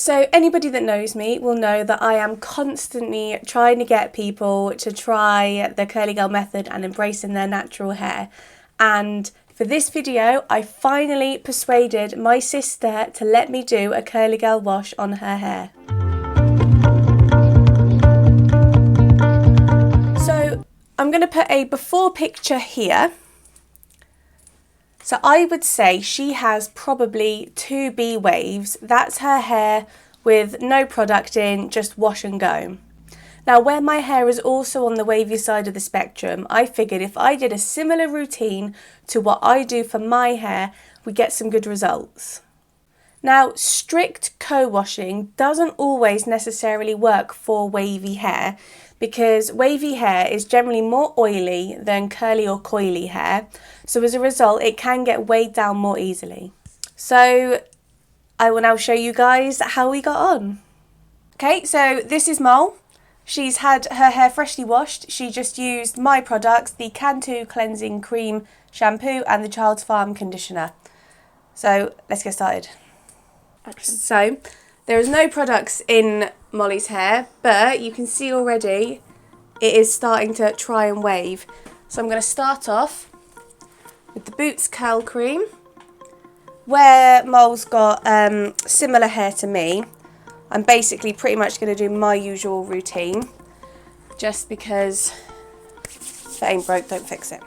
So anybody that knows me will know that I am constantly trying to get people to try the curly girl method and embracing their natural hair. And for this video, I finally persuaded my sister to let me do a curly girl wash on her hair. So I'm going to put a before picture here. So I would say she has probably 2B waves. That's her hair with no product in, just wash and go. Now where my hair is also on the wavy side of the spectrum, I figured if I did a similar routine to what I do for my hair, we'd get some good results. Now strict co-washing doesn't always necessarily work for wavy hair, because wavy hair is generally more oily than curly or coily hair, so as a result it can get weighed down more easily. So I will now show you guys how we got on. Okay, so this is Mole. She's had her hair freshly washed. She just used my products, the Cantu Cleansing Cream Shampoo and the Child's Farm Conditioner. So let's get started. So there is no products in Molly's hair, but you can see already it is starting to try and wave. So I'm going to start off with the Boots Curl Cream. Where Mole's got similar hair to me, I'm basically pretty much going to do my usual routine, just because if it ain't broke, don't fix it.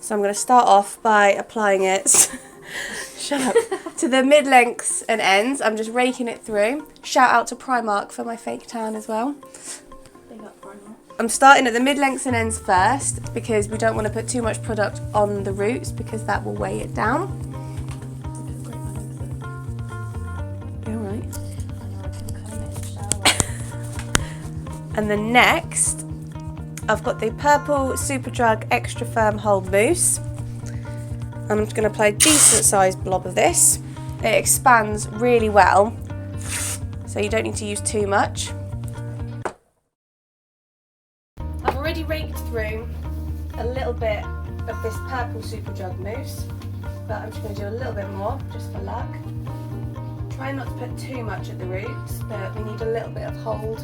So I'm going to start off by applying it shut up, to the mid-lengths and ends. I'm just raking it through. Shout out to Primark for my fake tan as well. Big up Primark. I'm starting at the mid-lengths and ends first, because we don't want to put too much product on the roots, because that will weigh it down. You alright? And then next, I've got the purple Superdrug Extra Firm Hold Mousse. I'm just going to apply a decent sized blob of this. It expands really well, so you don't need to use too much. I've already raked through a little bit of this purple Superdrug mousse, but I'm just going to do a little bit more, just for luck. Try not to put too much at the roots, but we need a little bit of hold,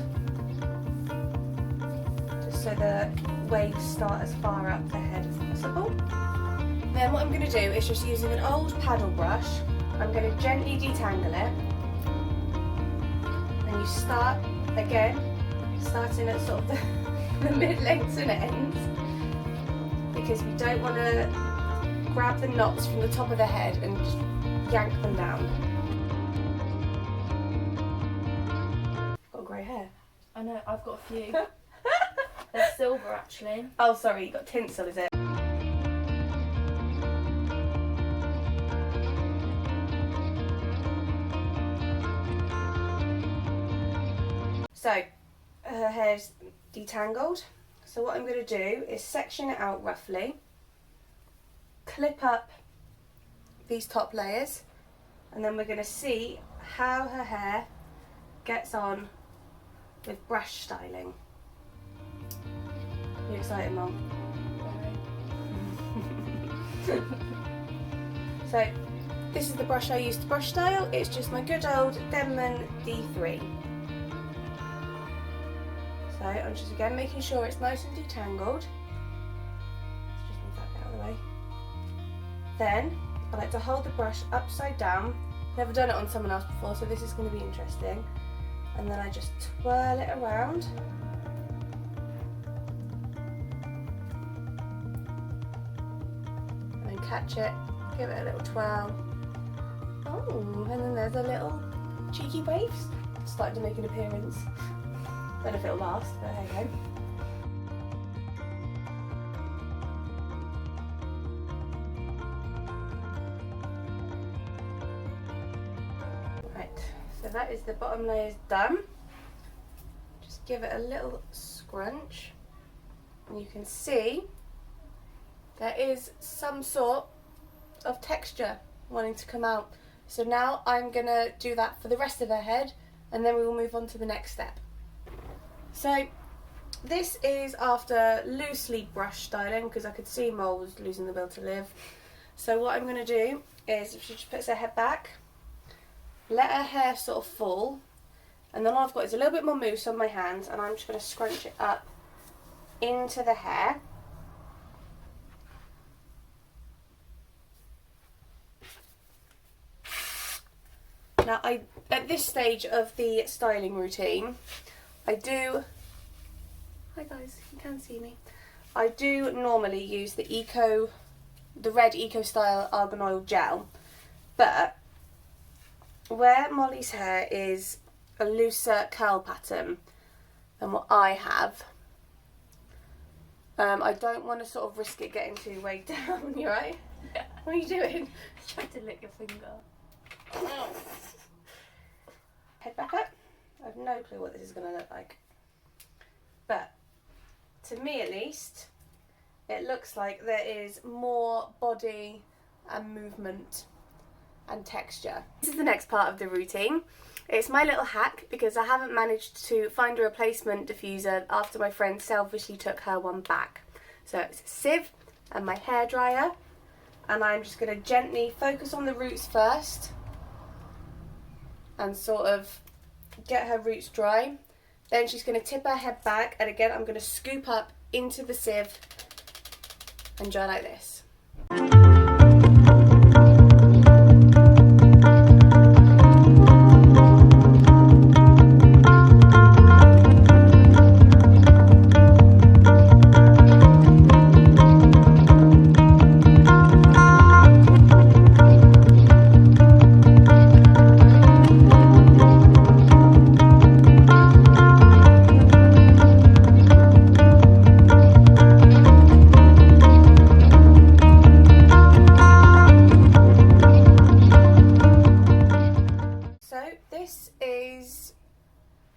just so the waves start as far up the head as possible. Then what I'm going to do is just using an old paddle brush, I'm going to gently detangle it. And you start, again, starting at sort of the mid-lengths and ends, because we don't want to grab the knots from the top of the head and just yank them down. Got grey hair. I know, I've got a few. They're silver actually. Oh sorry, you got tinsel, is it? So, her hair's detangled. So what I'm going to do is section it out roughly, clip up these top layers, and then we're going to see how her hair gets on with brush styling. Are you excited, Mum? So, this is the brush I use to brush style. It's just my good old Denman D3. So I'm just again making sure it's nice and detangled. Let's just move that out of the way. Then I like to hold the brush upside down. Never done it on someone else before, so this is going to be interesting. And then I just twirl it around. And then catch it, give it a little twirl. Oh, and then there's a little cheeky waves starting to make an appearance. Don't know if it'll last, but there you go. Right, so that is the bottom layers done. Just give it a little scrunch, and you can see there is some sort of texture wanting to come out. So now I'm gonna do that for the rest of her head, and then we will move on to the next step. So this is after loosely brush styling, because I could see Mole was losing the will to live. So what I'm going to do is, if she just puts her head back, let her hair sort of fall, and then all I've got is a little bit more mousse on my hands, and I'm just going to scrunch it up into the hair. Now, at this stage of the styling routine, I do... Hi guys, you can see me. I do normally use the red Eco Style Argan Oil Gel, but where Molly's hair is a looser curl pattern than what I have, I don't want to sort of risk it getting too weighed down. You right? Yeah. What are you doing? I tried to lick your finger. Head back up. I have no clue what this is going to look like. But, to me at least, it looks like there is more body and movement and texture. This is the next part of the routine. It's my little hack because I haven't managed to find a replacement diffuser after my friend selfishly took her one back. So it's a sieve and my hairdryer, and I'm just going to gently focus on the roots first and sort of get her roots dry. Then she's going to tip her head back, and again I'm going to scoop up into the sieve and dry like this.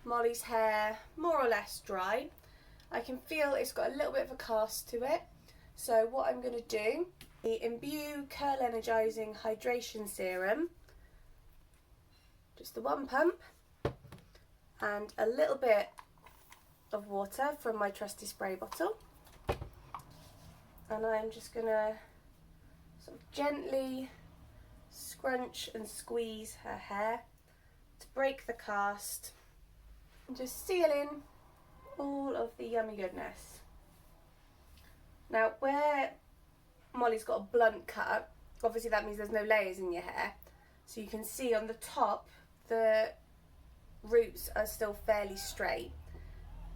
Molly's hair more or less dry. I can feel it's got a little bit of a cast to it. So what I'm going to do, the Imbue Curl Energising Hydration Serum, just the one pump, and a little bit of water from my trusty spray bottle. And I'm just going to sort of gently scrunch and squeeze her hair to break the cast and just seal in all of the yummy goodness. Now, where Molly's got a blunt cut, obviously that means there's no layers in your hair. So you can see on the top, the roots are still fairly straight.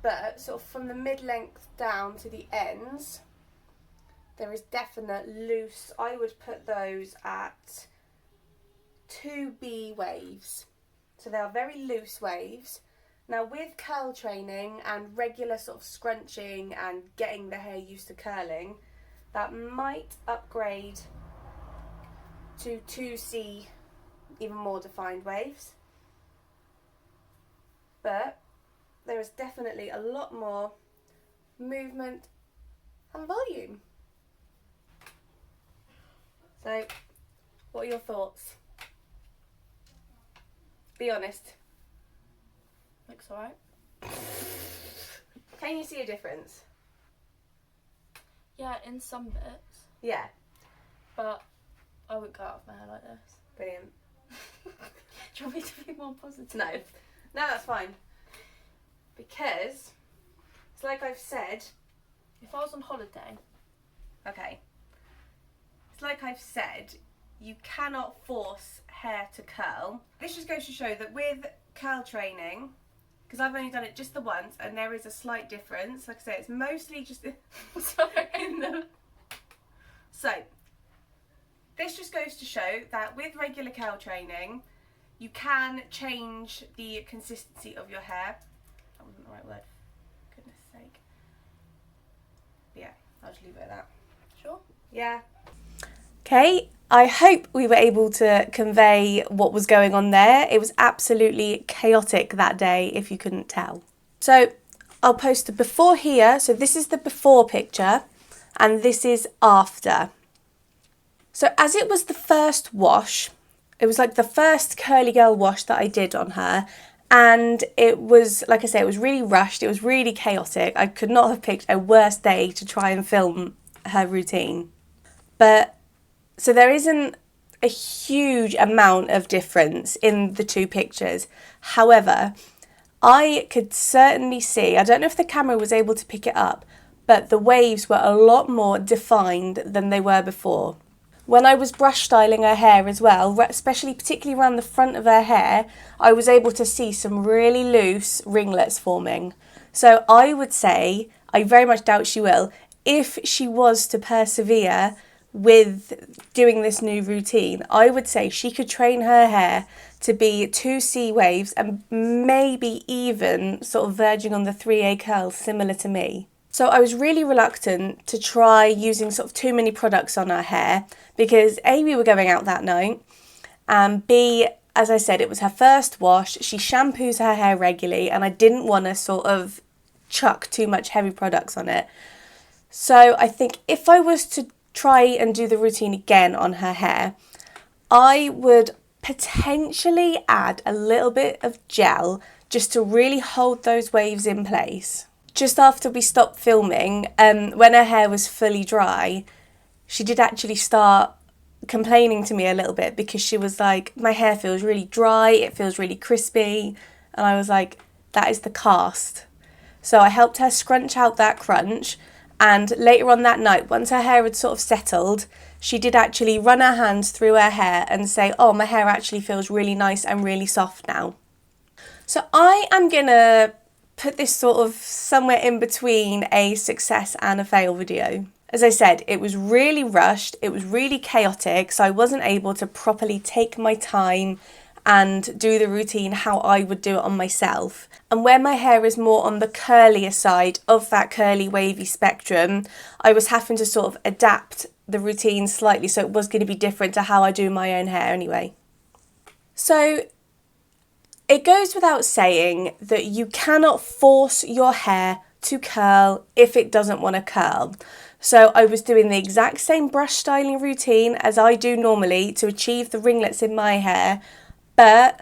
But sort of from the mid-length down to the ends, there is definite loose. I would put those at 2B waves. So they are very loose waves. Now with curl training and regular sort of scrunching and getting the hair used to curling, that might upgrade to 2C, even more defined waves. But there is definitely a lot more movement and volume. So, what are your thoughts? Be honest. Looks alright. Can you see a difference? Yeah, in some bits. Yeah. But I wouldn't go out with my hair like this. Brilliant. Do you want me to be more positive? No. No, that's fine. Because, it's like I've said... If I was on holiday... Okay. It's like I've said, you cannot force hair to curl. This just goes to show that with curl training, because I've only done it just the once, and there is a slight difference. Like I say, it's mostly just in the... So, this just goes to show that with regular curl training, you can change the consistency of your hair. That wasn't the right word, for goodness sake. But yeah, I'll just leave it at that. Sure. Yeah. Okay, I hope we were able to convey what was going on there. It was absolutely chaotic that day, if you couldn't tell. So I'll post a before here. So this is the before picture and this is after. So as it was the first wash, it was like the first curly girl wash that I did on her. And it was, like I say, it was really rushed. It was really chaotic. I could not have picked a worse day to try and film her routine. But so there isn't a huge amount of difference in the two pictures. However, I could certainly see, I don't know if the camera was able to pick it up, but the waves were a lot more defined than they were before. When I was brush styling her hair as well, especially particularly around the front of her hair, I was able to see some really loose ringlets forming. So I would say, I very much doubt she will, if she was to persevere with doing this new routine, I would say she could train her hair to be 2C waves and maybe even sort of verging on the 3A curls similar to me. So I was really reluctant to try using sort of too many products on her hair because A, we were going out that night, and B, as I said, it was her first wash. She shampoos her hair regularly and I didn't want to sort of chuck too much heavy products on it. So I think if I was to try and do the routine again on her hair, I would potentially add a little bit of gel just to really hold those waves in place. Just after we stopped filming, when her hair was fully dry, she did actually start complaining to me a little bit because she was like, my hair feels really dry, it feels really crispy. And I was like, that is the cast. So I helped her scrunch out that crunch. And later on that night, once her hair had sort of settled, she did actually run her hands through her hair and say, oh, my hair actually feels really nice and really soft now. So I am going to put this sort of somewhere in between a success and a fail video. As I said, it was really rushed, it was really chaotic, so I wasn't able to properly take my time and do the routine how I would do it on myself. And where my hair is more on the curlier side of that curly wavy spectrum, I was having to sort of adapt the routine slightly, so it was going to be different to how I do my own hair anyway. So it goes without saying that you cannot force your hair to curl if it doesn't want to curl. So I was doing the exact same brush styling routine as I do normally to achieve the ringlets in my hair, but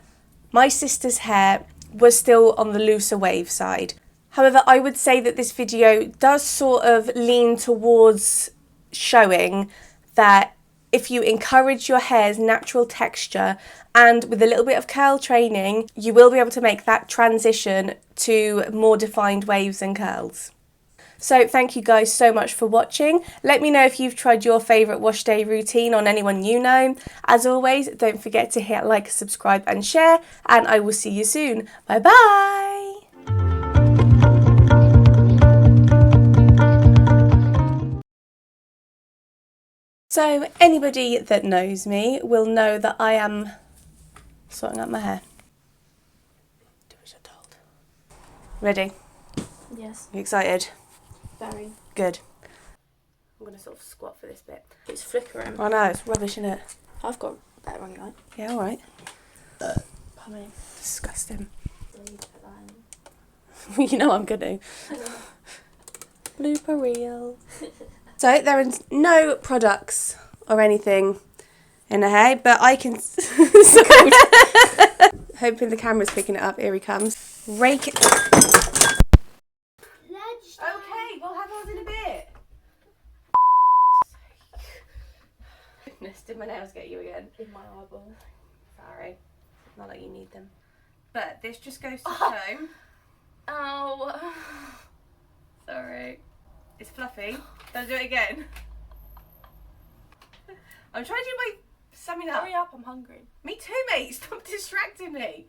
my sister's hair was still on the looser wave side. However, I would say that this video does sort of lean towards showing that if you encourage your hair's natural texture and with a little bit of curl training, you will be able to make that transition to more defined waves and curls. So thank you guys so much for watching. Let me know if you've tried your favourite wash day routine on anyone you know. As always, don't forget to hit like, subscribe and share, and I will see you soon. Bye bye! So anybody that knows me will know that I am sorting out my hair. Do as you're told. Ready? Yes. You excited? Very. Good. I'm going to sort of squat for this bit. It's flickering. I know, it's rubbish, isn't it? I've got better ring light. Yeah, alright. Pardon me. Disgusting. Please put that in. You know I'm going to. Blooper reel. So there are no products or anything in her hair, but I can... Hoping the camera's picking it up. Here he comes. Rake it. Okay, we'll have ours in a bit. Goodness, did my nails get you again? In my eyeball. Sorry. Not like you need them. But this just goes to comb. Oh. Sorry. It's fluffy. Don't do it again. I'm trying to do my summing up. Hurry up, I'm hungry. Me too, mate. Stop distracting me.